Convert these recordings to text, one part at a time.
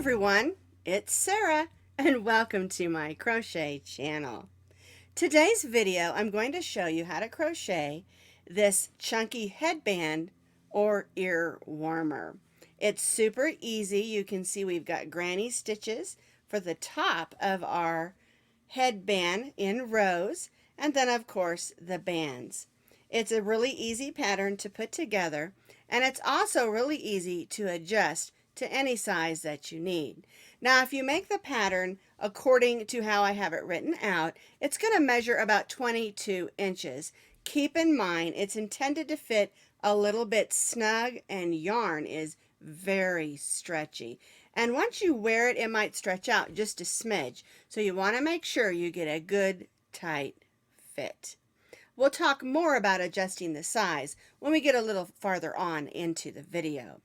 everyone, it's Sarah and welcome to my crochet channel. Today's video I'm going to show you how to crochet this chunky headband or ear warmer. It's super easy. You can see we've got granny stitches for the top of our headband in rows, and then of course the bands. It's a really easy pattern to put together, and it's also really easy to adjust to any size that you need. Now, if you make the pattern according to how I have it written out, it's going to measure about 22 inches. Keep in mind, it's intended to fit a little bit snug, and yarn is very stretchy. And once you wear it, it might stretch out just a smidge. So you want to make sure you get a good, tight fit. We'll talk more about adjusting the size when we get a little farther on into the video.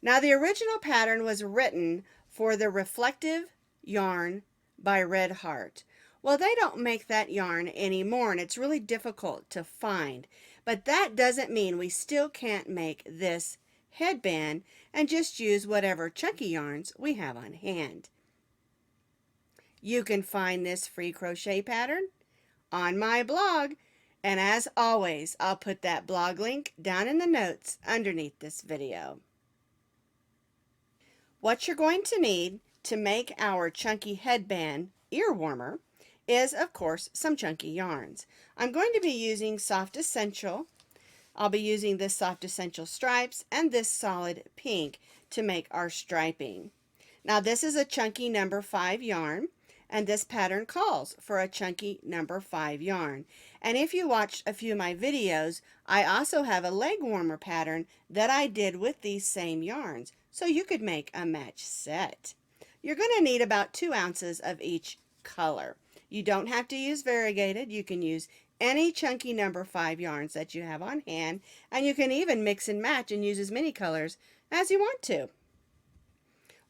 Now, the original pattern was written for the reflective yarn by Red Heart. Well, they don't make that yarn anymore, and it's really difficult to find. But that doesn't mean we still can't make this headband and just use whatever chunky yarns we have on hand. You can find this free crochet pattern on my blog, and as always, I'll put that blog link down in the notes underneath this video. What you're going to need to make our chunky headband ear warmer is, of course, some chunky yarns. I'm going to be using Soft Essential. I'll be using this Soft Essential Stripes and this solid pink to make our striping. Now, this is a chunky number 5 yarn, and this pattern calls for a chunky number 5 yarn. And if you watched a few of my videos, I also have a leg warmer pattern that I did with these same yarns, so you could make a match set. You're going to need about 2 ounces of each color. You don't have to use variegated. You can use any chunky number 5 yarns that you have on hand, and you can even mix and match and use as many colors as you want to.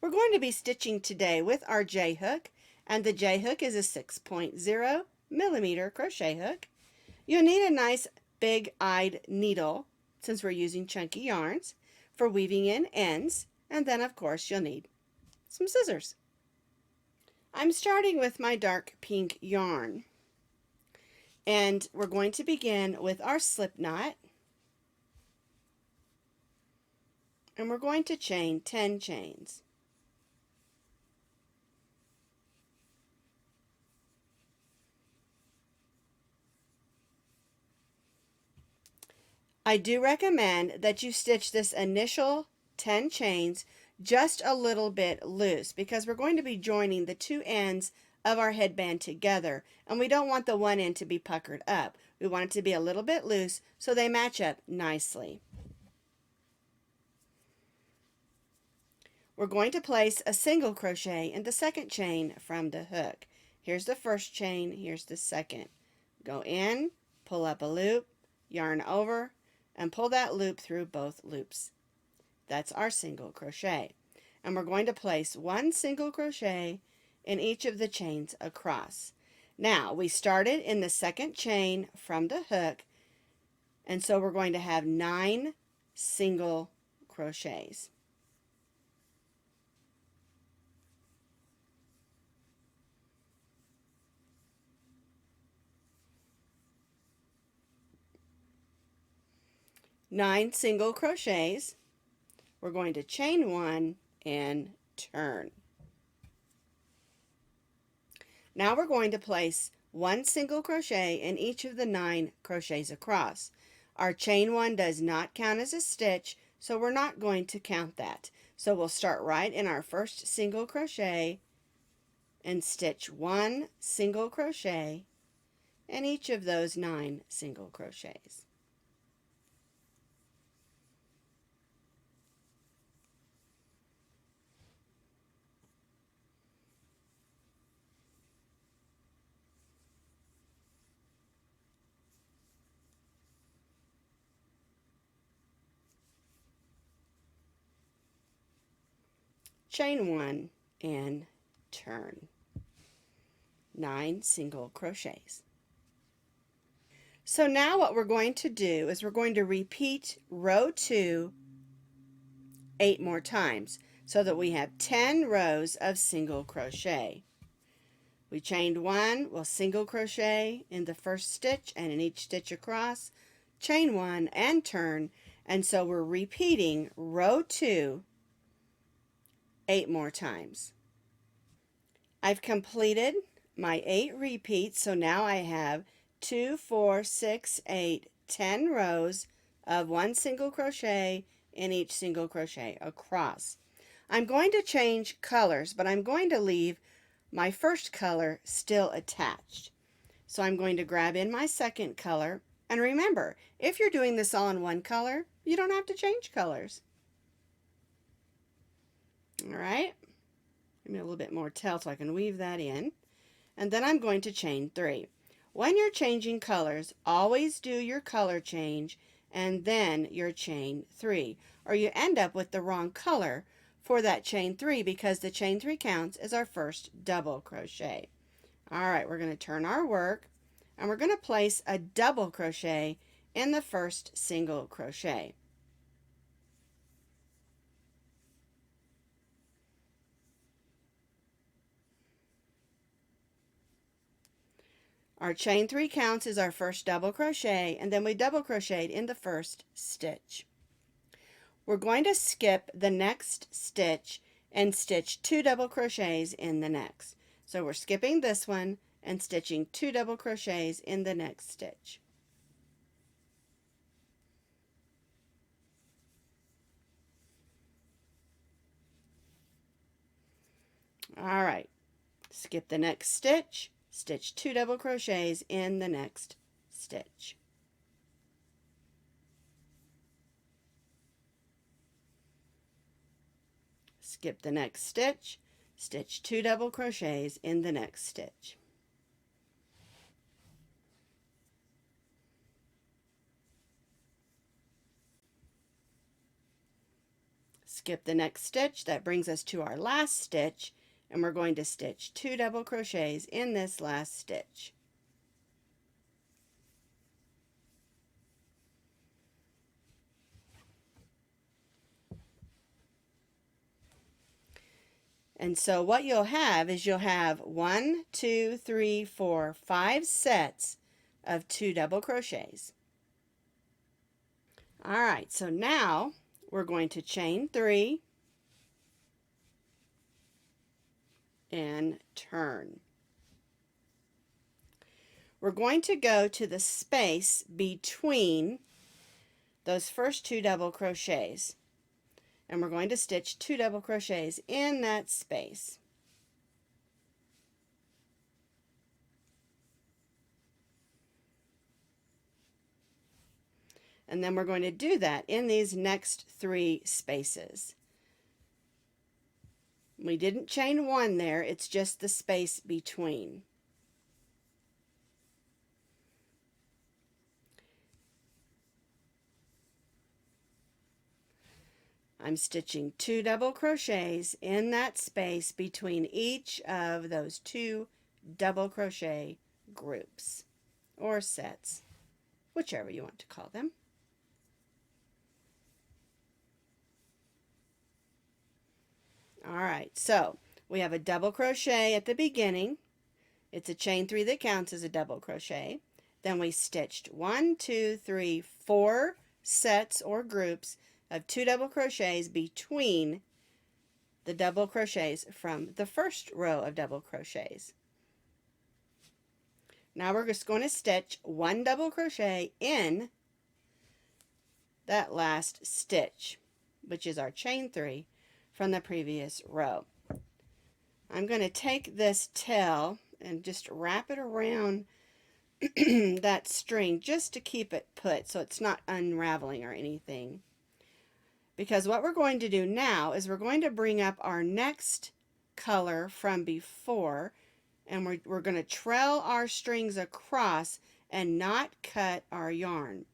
We're going to be stitching today with our J-hook, and the J-hook is a 6.0 millimeter crochet hook. You'll need a nice big-eyed needle, since we're using chunky yarns, for weaving in ends, and then of course you'll need some scissors. I'm starting with my dark pink yarn, and we're going to begin with our slip knot, and we're going to chain 10 chains. I do recommend that you stitch this initial 10 chains just a little bit loose, because we're going to be joining the 2 ends of our headband together, and we don't want the one end to be puckered up. We want it to be a little bit loose so they match up nicely. We're going to place a single crochet in the second chain from the hook. Here's the first chain, here's the second. Go in, pull up a loop, yarn over, and pull that loop through both loops. That's our single crochet. And we're going to place 1 single crochet in each of the chains across. Now, we started in the second chain from the hook, and so we're going to have 9 single crochets. Nine single crochets. We're going to chain 1 and turn. Now we're going to place 1 single crochet in each of the 9 crochets across. Our chain 1 does not count as a stitch, so we're not going to count that. So we'll start right in our first single crochet and stitch 1 single crochet in each of those 9 single crochets. Chain 1 and turn. 9 single crochets. So now what we're going to do is we're going to repeat row 2 8 more times. so that we have 10 rows of single crochet. We chained one, we'll single crochet in the first stitch and in each stitch across, chain one and turn, and so we're repeating row 2 8 more times. I've completed my 8 repeats, so now I have 2, 4, 6, 8, 10 rows of one single crochet in each single crochet across. I'm going to change colors, but I'm going to leave my first color still attached. So I'm going to grab in my second color, and remember, if you're doing this all in one color, you don't have to change colors. All right, give me a little bit more tail so I can weave that in, and then I'm going to chain 3. When you're changing colors, always do your color change and then your chain 3, or you end up with the wrong color for that chain 3 because the chain 3 counts as our first double crochet. All right, we're going to turn our work and we're going to place a double crochet in the first single crochet. Our chain 3 counts as our first double crochet, and then we double crocheted in the first stitch. We're going to skip the next stitch and stitch 2 double crochets in the next. So we're skipping this one and stitching 2 double crochets in the next stitch. All right, skip the next stitch, stitch 2 double crochets in the next stitch. Skip the next stitch, stitch 2 double crochets in the next stitch. Skip the next stitch, that brings us to our last stitch, and we're going to stitch 2 double crochets in this last stitch. And so what you'll have is you'll have 1, 2, 3, 4, 5 sets of 2 double crochets. All right, so now we're going to chain 3 and turn. We're going to go to the space between those first 2 double crochets, and we're going to stitch 2 double crochets in that space. And then we're going to do that in these next 3 spaces. We didn't chain 1 there, it's just the space between. I'm stitching 2 double crochets in that space between each of those 2 double crochet groups or sets, whichever you want to call them. All right, so we have a double crochet at the beginning. It's a chain 3 that counts as a double crochet. Then we stitched 1, 2, 3, 4 sets or groups of 2 double crochets between the double crochets from the first row of double crochets. Now we're just going to stitch 1 double crochet in that last stitch, which is our chain 3 from the previous row. I'm going to take this tail and just wrap it around that string just to keep it put so it's not unraveling or anything. Because what we're going to do now is we're going to bring up our next color from before, and we're going to trail our strings across and not cut our yarn.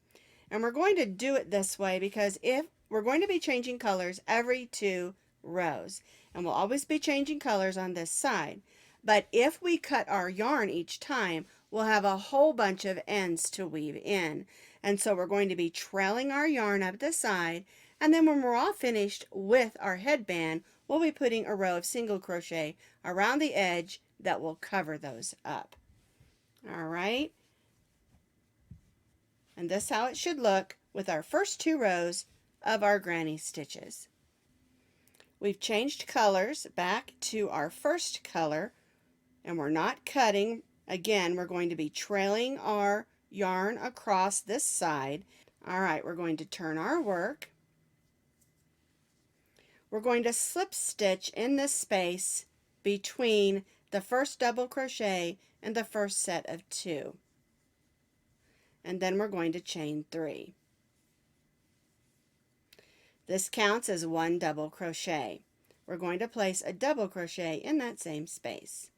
And we're going to do it this way because if we're going to be changing colors every 2 rows, and we'll always be changing colors on this side, but if we cut our yarn each time, we'll have a whole bunch of ends to weave in. And so we're going to be trailing our yarn up the side, and then when we're all finished with our headband, we'll be putting a row of single crochet around the edge that will cover those up. All right, and this is how it should look with our first 2 rows of our granny stitches. We've changed colors back to our first color, and we're not cutting. Again, we're going to be trailing our yarn across this side. All right, we're going to turn our work. We're going to slip stitch in this space between the first double crochet and the first set of 2. And then we're going to chain 3. This counts as 1 double crochet. We're going to place a double crochet in that same space.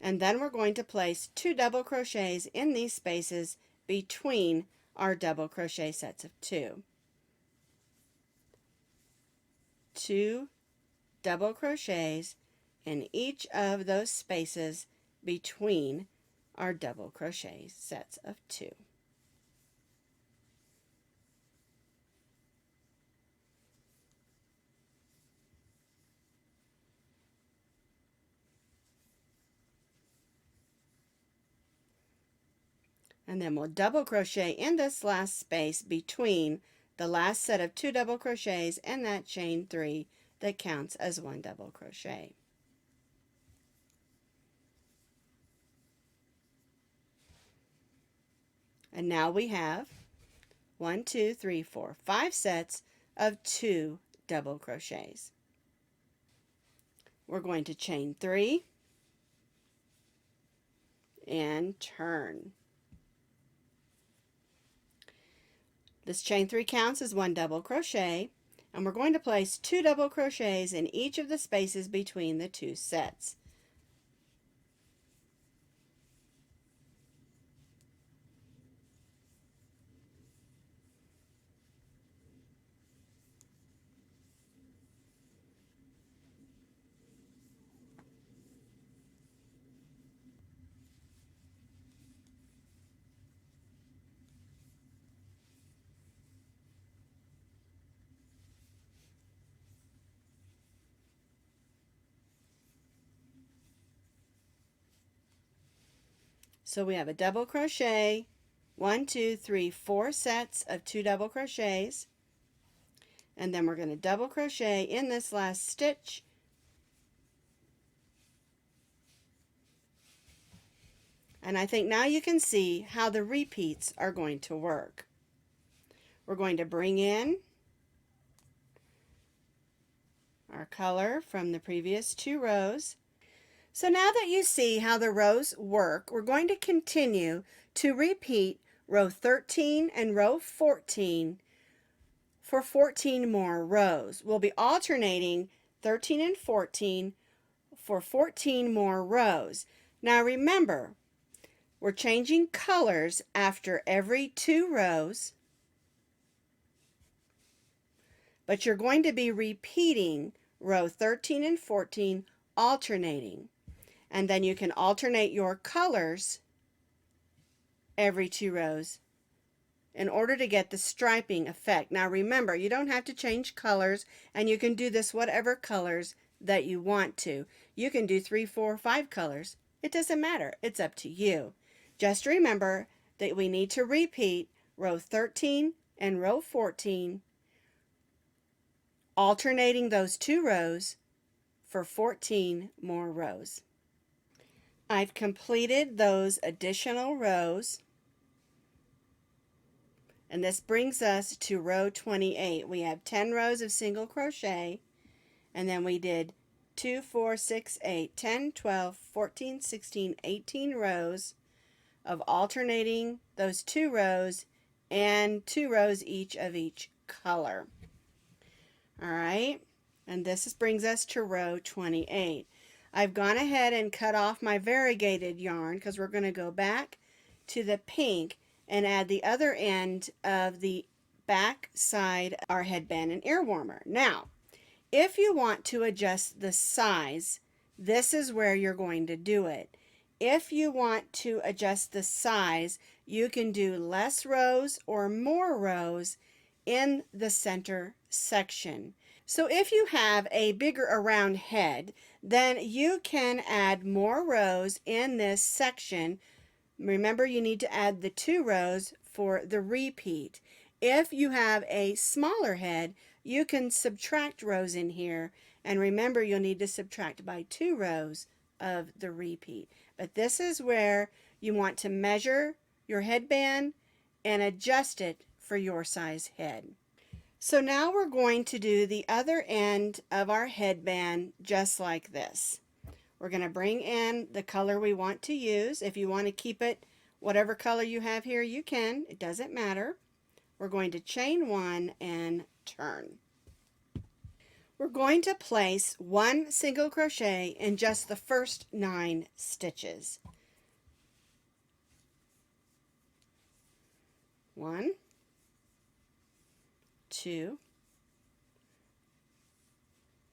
And then we're going to place 2 double crochets in these spaces between our double crochet sets of 2. 2 double crochets in each of those spaces between our double crochet sets of 2. And then we'll double crochet in this last space between the last set of 2 double crochets and that chain 3 that counts as 1 double crochet. And now we have 1, 2, 3, 4, 5 sets of 2 double crochets. We're going to chain 3 and turn. This chain 3 counts as 1 double crochet, and we're going to place 2 double crochets in each of the spaces between the 2 sets. So we have a double crochet, 1, 2, 3, 4 sets of 2 double crochets, and then we're going to double crochet in this last stitch, and I think now you can see how the repeats are going to work. We're going to bring in our color from the previous 2 rows. So now that you see how the rows work, we're going to continue to repeat row 13 and row 14 for 14 more rows. We'll be alternating 13 and 14 for 14 more rows. Now remember, we're changing colors after every 2 rows, but you're going to be repeating row 13 and 14 alternating. And then you can alternate your colors every 2 rows in order to get the striping effect. Now remember, you don't have to change colors, and you can do this whatever colors that you want to. You can do 3, 4, 5 colors. It doesn't matter. It's up to you. Just remember that we need to repeat row 13 and row 14, alternating those 2 rows for 14 more rows. I've completed those additional rows, and this brings us to row 28. We have 10 rows of single crochet, and then we did 2, 4, 6, 8, 10, 12, 14, 16, 18 rows of alternating those 2 rows and 2 rows each of each color. All right, and this brings us to row 28. I've gone ahead and cut off my variegated yarn because we're going to go back to the pink and add the other end of the back side of our headband and ear warmer. Now, if you want to adjust the size, this is where you're going to do it. If you want to adjust the size, you can do less rows or more rows in the center section. So if you have a bigger around head, then you can add more rows in this section. Remember, you need to add the 2 rows for the repeat. If you have a smaller head, you can subtract rows in here, and remember, you'll need to subtract by 2 rows of the repeat. But this is where you want to measure your headband and adjust it for your size head. So now we're going to do the other end of our headband just like this. We're going to bring in the color we want to use. If you want to keep it whatever color you have here, you can. It doesn't matter. We're going to chain 1 and turn. We're going to place 1 single crochet in just the first 9 stitches. 1, 2,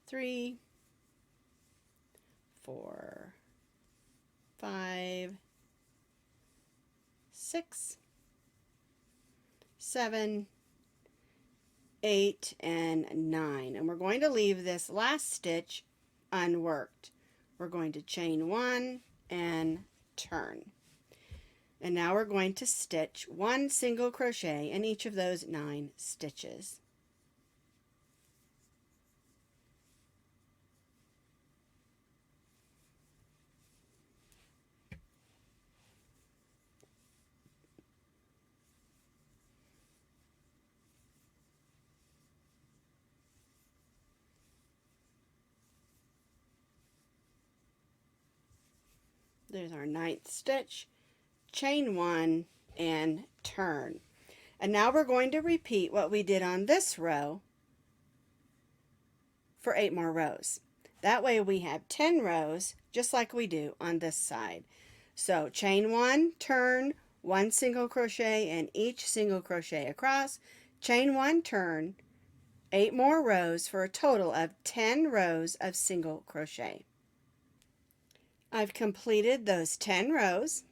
3, 4, 5, 6, 7, 8, and 9. And we're going to leave this last stitch unworked. We're going to chain 1 and turn. And now we're going to stitch 1 single crochet in each of those 9 stitches. There's our 9th stitch. Chain 1 and turn. And now we're going to repeat what we did on this row for 8 more rows. That way we have 10 rows just like we do on this side. So chain 1, turn, 1 single crochet in each single crochet across, chain 1, turn, 8 more rows for a total of 10 rows of single crochet. I've completed those 10 rows.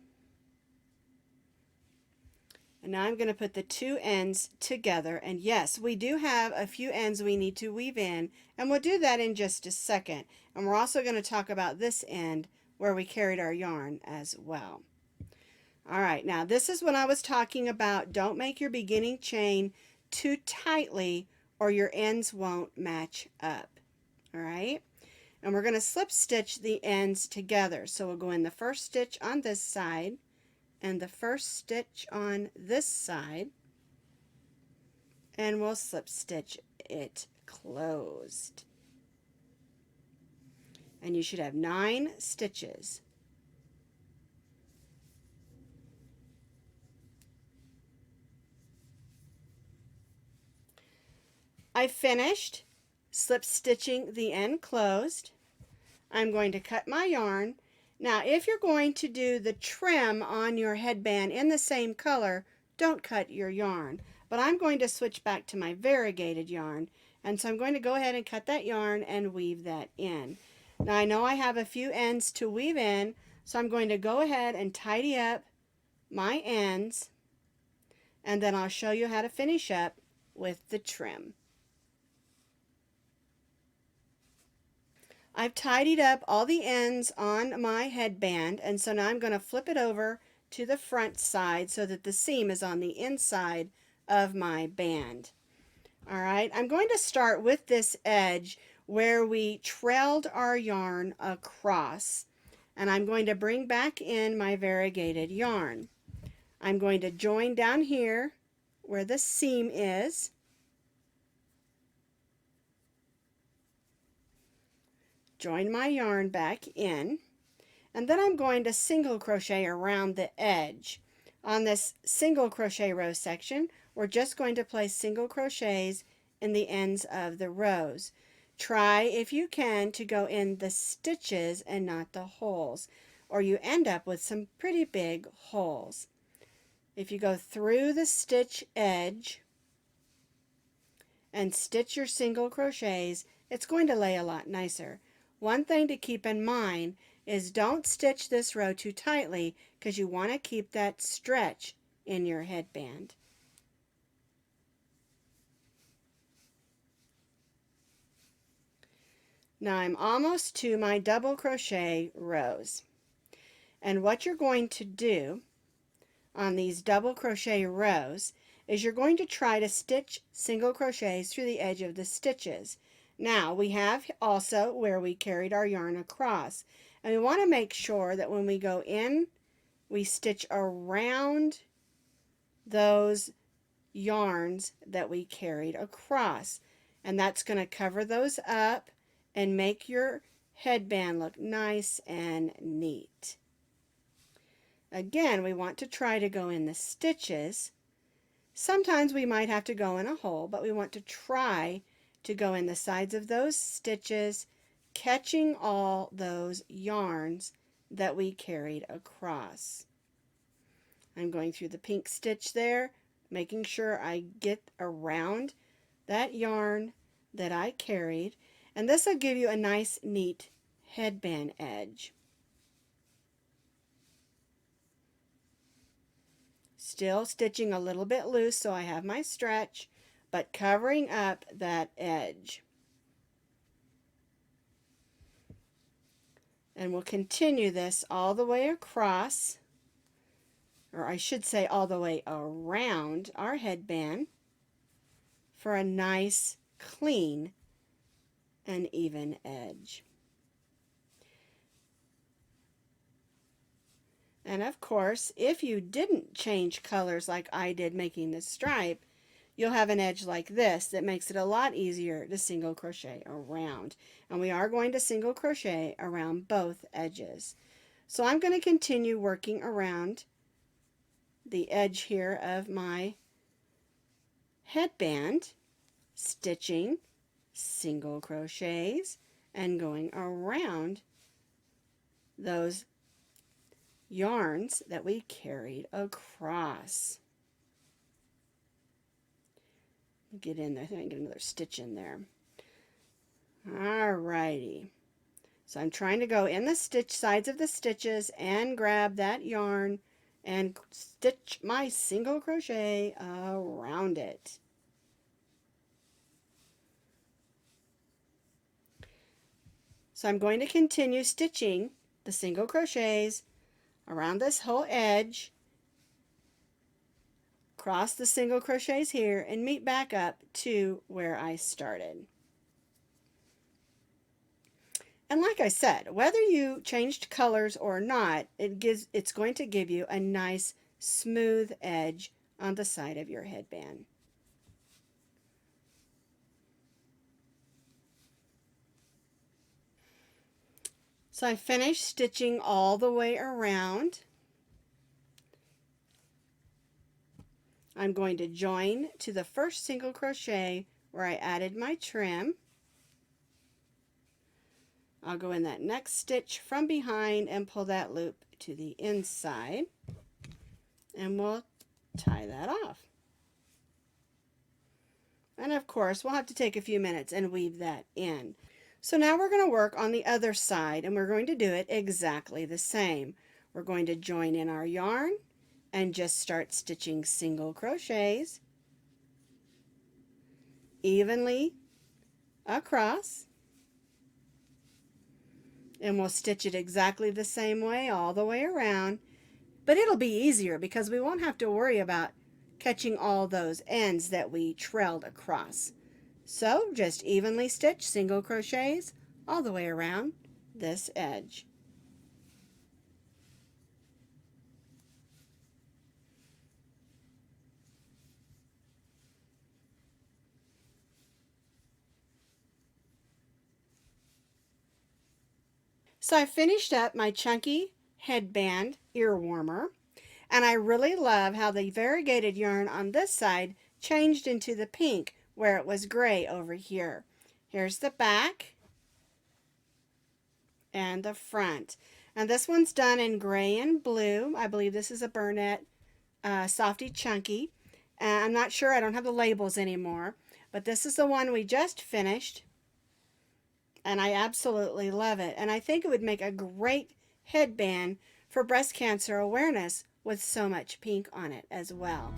And now I'm going to put the 2 ends together, and yes, we do have a few ends we need to weave in, and we'll do that in just a second. And we're also going to talk about this end where we carried our yarn as well. Alright, now this is what I was talking about. Don't make your beginning chain too tightly or your ends won't match up. Alright, and we're going to slip stitch the ends together. So we'll go in the first stitch on this side and the first stitch on this side, and we'll slip stitch it closed. And you should have 9 stitches. I finished slip stitching the end closed. I'm going to cut my yarn. Now, if you're going to do the trim on your headband in the same color, don't cut your yarn. But I'm going to switch back to my variegated yarn, and so I'm going to go ahead and cut that yarn and weave that in. Now, I know I have a few ends to weave in, so I'm going to go ahead and tidy up my ends, and then I'll show you how to finish up with the trim. I've tidied up all the ends on my headband, and so now I'm going to flip it over to the front side so that the seam is on the inside of my band. Alright, I'm going to start with this edge where we trailed our yarn across, and I'm going to bring back in my variegated yarn. I'm going to join down here where the seam is, join my yarn back in, and then I'm going to single crochet around the edge. On this single crochet row section, we're just going to place single crochets in the ends of the rows. Try, if you can, to go in the stitches and not the holes, or you end up with some pretty big holes. If you go through the stitch edge and stitch your single crochets, it's going to lay a lot nicer. One thing to keep in mind is don't stitch this row too tightly because you want to keep that stretch in your headband. Now I'm almost to my double crochet rows. And what you're going to do on these double crochet rows is you're going to try to stitch single crochets through the edge of the stitches. Now we have also where we carried our yarn across, and we want to make sure that when we go in we stitch around those yarns that we carried across, and that's going to cover those up and make your headband look nice and neat. Again, we want to try to go in the stitches. Sometimes we might have to go in a hole, but we want to try to go in the sides of those stitches, catching all those yarns that we carried across. I'm going through the pink stitch there, making sure I get around that yarn that I carried, and this will give you a nice neat headband edge. Still stitching a little bit loose so I have my stretch, but covering up that edge. And we'll continue this all the way across, or I should say all the way around our headband for a nice, clean, and even edge. And of course, if you didn't change colors like I did making the stripe, you'll have an edge like this that makes it a lot easier to single crochet around. And we are going to single crochet around both edges. So I'm going to continue working around the edge here of my headband, stitching single crochets and going around those yarns that we carried across. Get in there. I think I can get another stitch in there. Alrighty. So I'm trying to go in the stitch sides of the stitches and grab that yarn and stitch my single crochet around it. So I'm going to continue stitching the single crochets around this whole edge, cross the single crochets here, and meet back up to where I started. And like I said, whether you changed colors or not, it's going to give you a nice smooth edge on the side of your headband. So I finished stitching all the way around. I'm going to join to the first single crochet where I added my trim. I'll go in that next stitch from behind and pull that loop to the inside, and we'll tie that off. And of course, we'll have to take a few minutes and weave that in. So now we're going to work on the other side, and we're going to do it exactly the same. We're going to join in our yarn and just start stitching single crochets evenly across, and we'll stitch it exactly the same way all the way around, but it'll be easier because we won't have to worry about catching all those ends that we trailed across. So just evenly stitch single crochets all the way around this edge. So I finished up my chunky headband ear warmer, and I really love how the variegated yarn on this side changed into the pink where it was gray over here. Here's the back and the front. And this one's done in gray and blue. I believe this is a Burnett Softy Chunky. I'm not sure, I don't have the labels anymore, but this is the one we just finished, and I absolutely love it. And I think it would make a great headband for breast cancer awareness with so much pink on it as well.